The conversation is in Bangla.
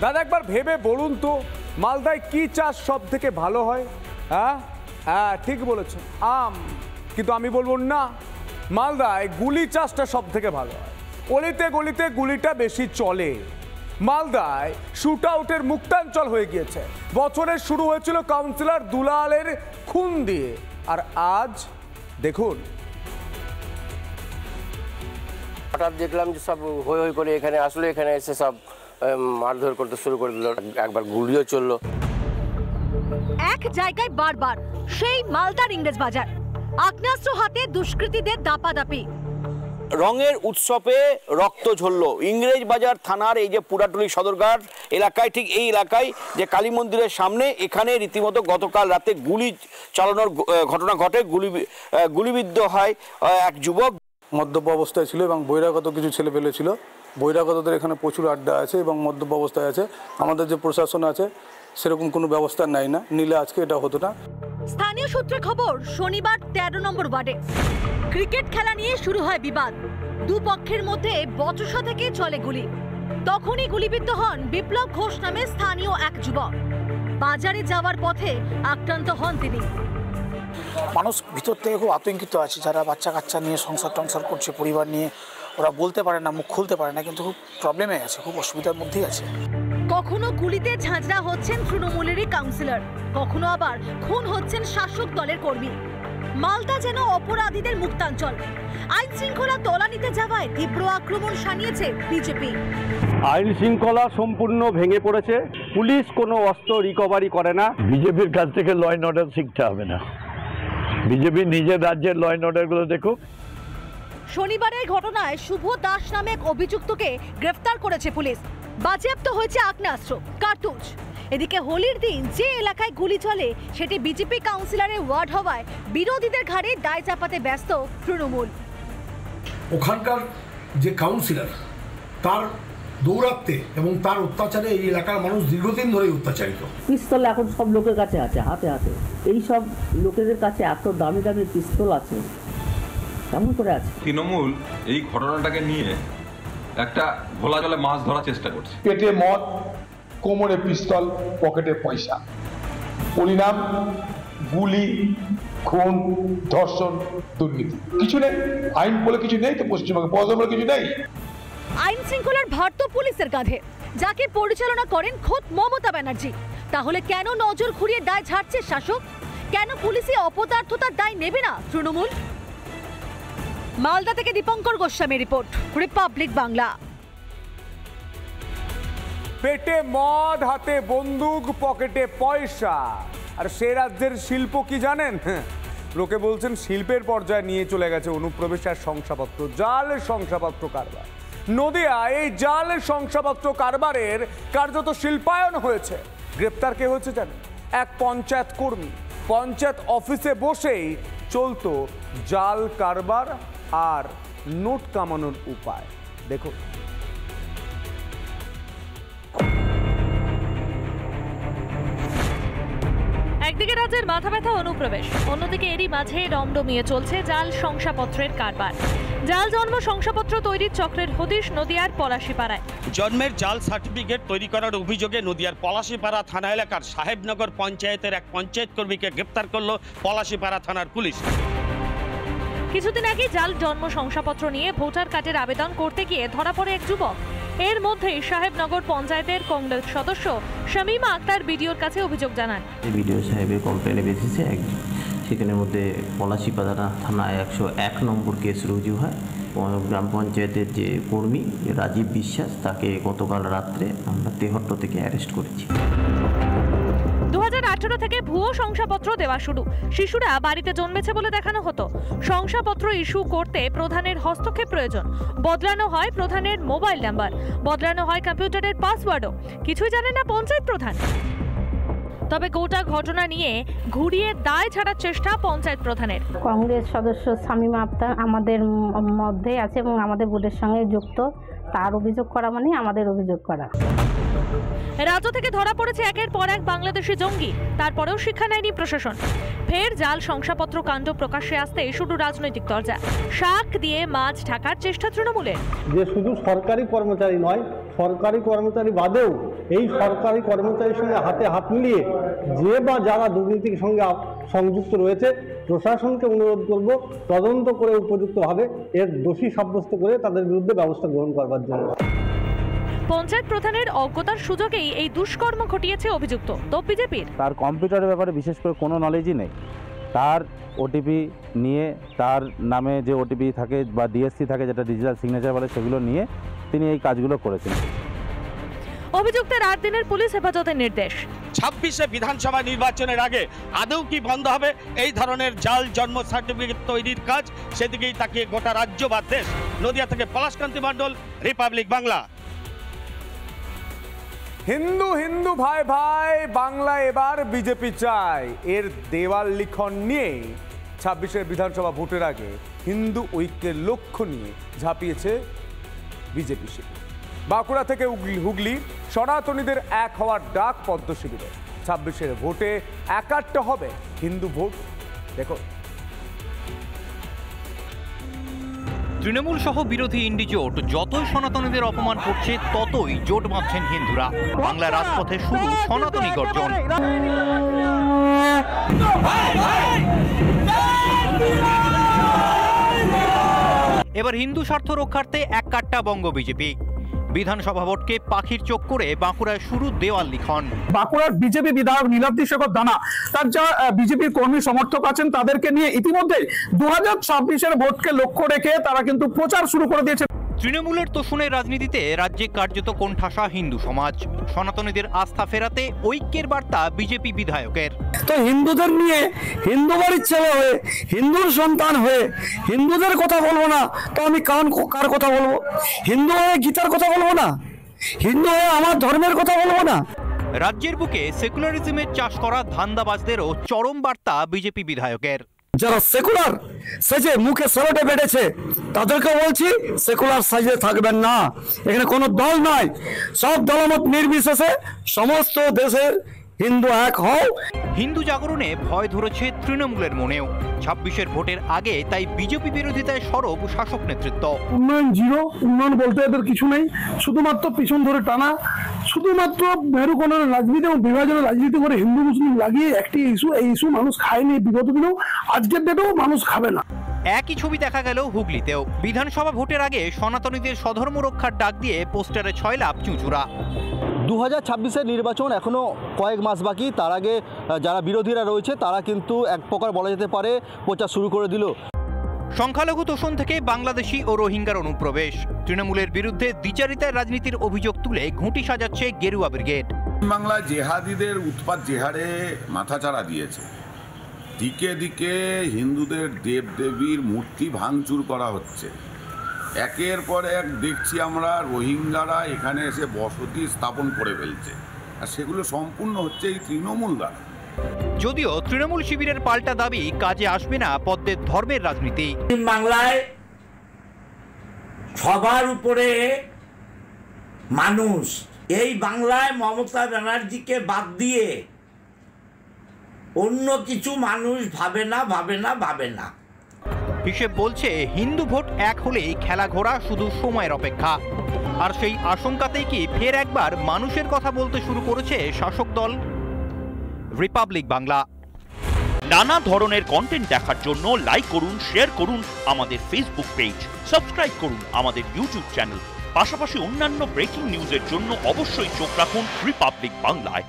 দাদা একবার ভেবে বলুন তো মালদায় কি চাষ সব থেকে ভালো হয়? হ্যাঁ হ্যাঁ ঠিক বলেছেন, আম। কিন্তু আমি বলবো না, মালদায় গুলি চাষটা সব থেকে ভালো হয়। অলিতে গলিতে গুলিটা বেশি চলে। মালদায় শুট আউটের মুক্তাঞ্চল হয়ে গিয়েছে। বছরের শুরু হয়েছিল কাউন্সিলর দুলালের খুন দিয়ে, আর আজ দেখুন। হঠাৎ দেখলাম যে সব হই হই করে এখানে আসলে, এখানে এসে সব মারধর করতে শুরু করে দিল, একবার গুলিও চললো। এক জায়গায় বারবার সেই মালদার ইংরেজ বাজার, আগ্নেয়াস্ত্র হাতে দুষ্কৃতীদের দাপাদাপি। রঙের উৎসবে রক্ত ঝরল ইংরেজ বাজার থানার এই যে পুরাটুলি সদরঘাট এলাকায়, ঠিক এই এলাকায় যে কালী মন্দিরের সামনে, এখানে রীতিমতো গতকাল রাতে গুলি চালানোর ঘটনা ঘটে। গুলিবিদ্ধ হয় এক যুবক। মদ্যপ অবস্থায় ছিল এবং বহিরাগত কিছু ছেলেপেলে ছিল। বহিরাগতদের এখানে প্রচুর আড্ডা আছে এবং মদ্যপ অবস্থায় আছে। আমাদের যে প্রশাসন আছে সেরকম কোনো ব্যবস্থা নাই না, নিলে আজকে এটা হতো না। স্থানীয় সূত্রে খবর, শনিবার 13 নম্বর ওয়ার্ডে ক্রিকেট খেলা নিয়ে শুরু হয় বিবাদ। দুপক্ষের মধ্যে বচসা থেকে চলে গুলি। তখনই গুলিবিদ্ধ হন বিপ্লব ঘোষ নামে স্থানীয় এক যুবক। বাজারে যাওয়ার পথে আক্রান্ত হন তিনি। মানুষ ভিতর থেকে খুব আতঙ্কিত আছে, যারা বাচ্চা কাচ্চা নিয়ে সংসার টংসার করছে, পরিবার নিয়ে, ওরা বলতে পারে না, মুখ খুলতে পারে না, কিন্তু খুব প্রবলেমে আছে, খুব অসুবিধার মধ্যেই আছে। কখনো গুলিতে ঝাঁঝরা হচ্ছেন তৃণমূলেরই কাউন্সিলর, কখনো আবার খুন হচ্ছেন শাসক দলের কর্মী। মালদা যেন অপরাধীদের মুক্তাঞ্চল। আইন শৃঙ্খলা তলানিতে যাওয়ায় তীব্র আক্রমণ শানিয়েছে বিজেপি। আইন শৃঙ্খলা সম্পূর্ণ ভেঙে পড়েছে, পুলিশ কোনো অস্ত্র রিকভারি করে না। বিজেপির কাছ থেকে ল অ্যান্ড অর্ডার শিখতে হবে না, বিজেপি নিজের রাজ্যের ল অ্যান্ড অর্ডারগুলো দেখুক। শনিবারের ঘটনায় শুভ দাস নামে এক অভিযুক্তকে গ্রেফতার করেছে পুলিশ। বাজেয়াপ্ত হয়েছে আগ্নেয়াস্ত্র, কার্তুজ। এদিকে হোলির দিন যে এলাকায় গুলি চলে সেটি বিজেপি কাউন্সিলরের ওয়ার্ড হওয়ায় বিরোধীদের ঘাড়ে দায় চাপাতে ব্যস্ত তৃণমূল। ওখানকার যে কাউন্সিলর, তার দৌরাত্মে এবং তার অত্যাচারে এই এলাকার মানুষ দীর্ঘদিন ধরেই অত্যাচারিত। পিস্তল এখন সব লোকের কাছে আছে, হাতে হাতে। এই সব লোকেদের কাছে এত দামি দামি পিস্তল আছে, কেমন করে আছে? তৃণমূল এই ঘটনাটাকে নিয়ে একটা ভোলা জলে মাছ ধরার চেষ্টা করছে। পেটে মদ, কোমরে পিস্তল, পকেটে পয়সা। পরিণাম গুলি, খুন, ধর্ষণ, দুর্নীতি। কিছু নেই, আইন বলে কিছু নেই তো, পশ্চিমবঙ্গে পদ বলে কিছু নেই। আইন শৃঙ্খলার ভার তো পুলিশের কাঁধে, যাকে পরিচালনা করেন খোদ মমতা ব্যানার্জি। তাহলে কেন নজর ঘুরিয়ে দায় ঝাড়ছে শাসক? কেন পুলিশে অপদার্থতার দায় নেবে না তৃণমূল? মালদা থেকে দীপঙ্কর গোস্বামী রিপোর্ট, রিপাবলিক বাংলা। পেটে মদ, হাতে বন্দুক, পকেটে পয়সা। আর সে রাজ্যের শিল্প কি জানেন? লোকে বলছেন শিল্পের পর্যায়ে নিয়ে চলে গেছে অনুপ্রবেশ আর শংসাপত্র, জাল শংসাপত্র কারবার। নদিয়ায় এই জাল শংসাপত্র কারবারের কার্যত শিল্পায়ন হয়েছে। গ্রেপ্তার কে হয়েছে জানেন? এক পঞ্চায়েত কর্মী। পঞ্চায়েত অফিসে বসেই চলতো জাল কারবার আর নোট কামানোর উপায়। দেখুন। একদিকে রাজ্যের মাথা ব্যথা অনুপ্রবেশ, অন্যদিকে এরই মাঝে রমরমিয়ে চলছে জাল শংসাপত্রের কারবার। জাল জন্ম শংসাপত্র তৈরির চক্রের হদিশ নদিয়ার পলাশীপাড়ায়। জন্মের জাল সার্টিফিকেট তৈরি করার অভিযোগে নদিয়ার পলাশীপাড়া থানা এলাকার সাহেবনগর পঞ্চায়েতের এক পঞ্চায়েত কর্মীকে গ্রেপ্তার করল পলাশীপাড়া থানার পুলিশ। কিছুদিন আগে জাল জন্ম শংসাপত্র নিয়ে ভোটার কার্ডের আবেদন করতে গিয়ে ধরা পড়ে এক যুবক। এর মধ্যেই সাহেবনগর পঞ্চায়েতের কংগ্রেস সদস্য শামীমা আক্তার বিডিওর কাছে অভিযোগ জানান। বিডিও সাহেবের কমপ্লেনে বেসিসে সেখানের মধ্যে পলাশীপাড়া থানায় 101 নম্বর কেস রুজু হয়। গ্রাম পঞ্চায়েতের যে কর্মী রাজীব বিশ্বাস, তাকে গতকাল রাত্রে আমরা তেহট্ট থেকে অ্যারেস্ট করেছি। 2018 থেকে ভুয়ো শংসাপত্র দেওয়া শুরু। শিশুরা বাড়িতে জন্মেছে বলে দেখানো হতো। শংসাপত্র ইস্যু করতে প্রধানের হস্তক্ষেপ প্রয়োজন। বদলানো হয় প্রধানের মোবাইল নাম্বার, বদলানো হয় কম্পিউটারের পাসওয়ার্ডও। কিছুই জানেন না পঞ্চায়েত প্রধান। তবে গোটা ঘটনা নিয়ে ঘুরিয়ে দায় ছাড়ার চেষ্টা পঞ্চায়েত প্রধানের। কংগ্রেস সদস্য শামীমা আক্তার আমাদের মধ্যে আছে এবং আমাদের বোর্ডের সঙ্গে যুক্ত। তার অভিযোগ করা মানে আমাদের অভিযোগ করা। রাজ্য থেকে ধরা পড়েছে একের পর এক বাংলাদেশি জঙ্গি, তারপরেও শিক্ষা নেয়নি প্রশাসন। ফের জাল শংসাপত্র কাণ্ড প্রকাশ্যে আসতে শুরু রাজনৈতিক দরজা। শাক দিয়ে মাছ ঢাকার চেষ্টা তৃণমূলের। যে শুধু সরকারি কর্মচারী নয়, সরকারি কর্মচারী বাদেও এই সরকারি কর্মচারীর সঙ্গে হাতে হাত মিলিয়ে যে বা যারা দুর্নীতির সঙ্গে সংযুক্ত রয়েছে, প্রশাসনকে অনুরোধ করব তদন্ত করে উপযুক্তভাবে এর দোষী সাব্যস্ত করে তাদের বিরুদ্ধে ব্যবস্থা গ্রহণ করবার জন্য। পঞ্চায়েত প্রধানের অজ্ঞতার সুযোগেই এই দুষ্কর্ম ঘটিয়েছে অভিযুক্ত। তো বিজেপির তার কম্পিউটারের ব্যাপারে বিশেষ করে কোনো নলেজই নেই। তার ওটিপি নিয়ে, তার নামে যে ওটিপি থাকে বা ডিএসসি থাকে, যেটা ডিজিটাল সিগনেচার বলে, সেগুলো নিয়ে তিনি এই কাজগুলো করেছেন। অভিযুক্তের 8 দিনের পুলিশ হেফাজতের নির্দেশ। 26শে বিধানসভা নির্বাচনের আগে আদৌ কি বন্ধ হবে এই ধরনের জাল জন্ম সার্টিফিকেট তৈরির কাজ, সেদিকেই তাকিয়ে গোটা রাজ্য বা দেশ। নদিয়া থেকে পলাশকান্তি মণ্ডল, রিপাবলিক বাংলা। হিন্দু হিন্দু ভাই ভাই বাংলা এবার বিজেপি চায়, এর দেওয়াল লিখন নিয়ে 26শে বিধানসভা ভোটের আগে হিন্দু ঐক্যের লক্ষ্য নিয়ে ঝাঁপিয়েছে বিজেপি শিবির। বাঁকুড়া থেকে হুগলি সনাতনীদের এক হওয়ার ডাক পদ্ম শিবিরে। 26শে ভোটে একাট্টা হবে হিন্দু ভোট। দেখো, তৃণমূল সহ বিরোধী ইন্ডি জোট যতই সনাতনীদের অপমান করছে, ততই জোট বাঁধছেন হিন্দুরা। বাংলার রাজপথে শুরু সনাতনী গর্জন। এবার হিন্দু স্বার্থ রক্ষার্থে এক কাট্টা বঙ্গ বিজেপি। বিধানসভা ভোটকে পাখির চোখ করে বাঁকুড়ায় শুরু দেওয়াল লিখন। বাঁকুড়ার বিজেপি বিধায়ক নীলাদ্রি শেখর দানা তার যা বিজেপির কর্মী সমর্থক আছেন তাদেরকে নিয়ে ইতিমধ্যে 2026-এর ভোটকে লক্ষ্য রেখে তারা কিন্তু প্রচার শুরু করে দিয়েছে। তৃণমূলের তোষণের রাজনীতিতে রাজ্যে কার্যত কোণঠাসা হিন্দু সমাজ। সনাতনীদের আস্থা ফেরাতে ঐক্যের বার্তা বিজেপি বিধায়কের। তো হিন্দুদের নিয়ে, হিন্দু বাড়ির ছেলে হয়ে, হিন্দুর সন্তান হয়ে হিন্দুদের কথা বলবো না তো আমি কার কথা বলবো? হিন্দু হয়ে গীতার কথা বলবো না? হিন্দু হয়ে আমার ধর্মের কথা বলবো না? রাজ্যের বুকে সেকুলারিজমের চাষ করা ধান্দাবাজদেরও চরম বার্তা বিজেপি বিধায়কের। যারা সেকুলার সেজে মুখে সেলোটে বেড়েছে তাদেরকে বলছি, সেকুলার সাইজে থাকবেন না। এখানে কোনো দল নয়, সব দলমত নির্বিশেষে সমস্ত দেশের হিন্দু এক হও। হিন্দু জাগরণে ভয় ধরেছে তৃণমূলের মনেও। 26-এর ভোটের আগে তাই বিজেপি বিরোধিতায় সরব শাসক নেতৃত্ব। উন্নয়ন জিরো, উন্নয়ন বলতে এদের কিছু নেই, শুধুমাত্র পিছন ধরে টানা, শুধুমাত্র মেরুকরণের রাজনীতি এবং বিভাজনের রাজনীতি করে হিন্দু মুসলিম লাগিয়ে একটি ইস্যু, এই ইস্যু মানুষ খায়নি বিগত দিনেও, আজকের ডেটেও মানুষ খাবে না। একই ছবি দেখা গেল হুগলিতেও। বিধানসভা ভোটের আগে সনাতনীদের স্বধর্ম রক্ষার ডাক দিয়ে পোস্টারে ছয়লাভ চুঁচুড়া। 2026-এর নির্বাচন এখনও কয়েক মাস বাকি। তার আগে যারা বিরোধীরা রয়েছে তারা কিন্তু এক প্রকার বলা যেতে পারে প্রচার শুরু করে দিল। সংখ্যালঘু তোষণ থেকে বাংলাদেশি ও রোহিঙ্গার অনুপ্রবেশ, তৃণমূলের বিরুদ্ধে দ্বিচারিতার রাজনীতির অভিযোগ তুলে ঘুঁটি সাজাচ্ছে গেরুয়া ব্রিগেড। বাংলায় জেহাদিদের উৎপাত যে হারে মাথাচাড়া দিয়েছে, দিকে দিকে হিন্দুদের দেবদেবীর মূর্তি ভাঙচুর করা হচ্ছে। একের পর এক দেখছি আমরা রোহিঙ্গারা এখানে এসে বসতি স্থাপন করে ফেলছে, আর সেগুলো সম্পূর্ণ হচ্ছে এই তৃণমূল দ্বারা। যদিও তৃণমূল শিবিরের পাল্টা দাবি কাজে আসবে না পদ্মের ধর্মের রাজনীতি। বাংলায় সবার উপরে মানুষ, এই বাংলায় মমতা ব্যানার্জিকে বাদ দিয়ে অন্য কিছু মানুষ ভাবে না। হিসেব বলছে হিন্দু ভোট এক হলেই খেলা ঘোরা শুধু সময়ের অপেক্ষা। আর সেই আশঙ্কাতেই কি ফের একবার মানুষের কথা বলতে শুরু করেছে শাসক দল? রিপাবলিক বাংলা। নানা ধরনের কন্টেন্ট দেখার জন্য লাইক করুন, শেয়ার করুন আমাদের ফেসবুক পেজ, সাবস্ক্রাইব করুন আমাদের ইউটিউব চ্যানেল। পাশাপাশি অন্যান্য ব্রেকিং নিউজের জন্য অবশ্যই চোখ রাখুন রিপাবলিক বাংলায়।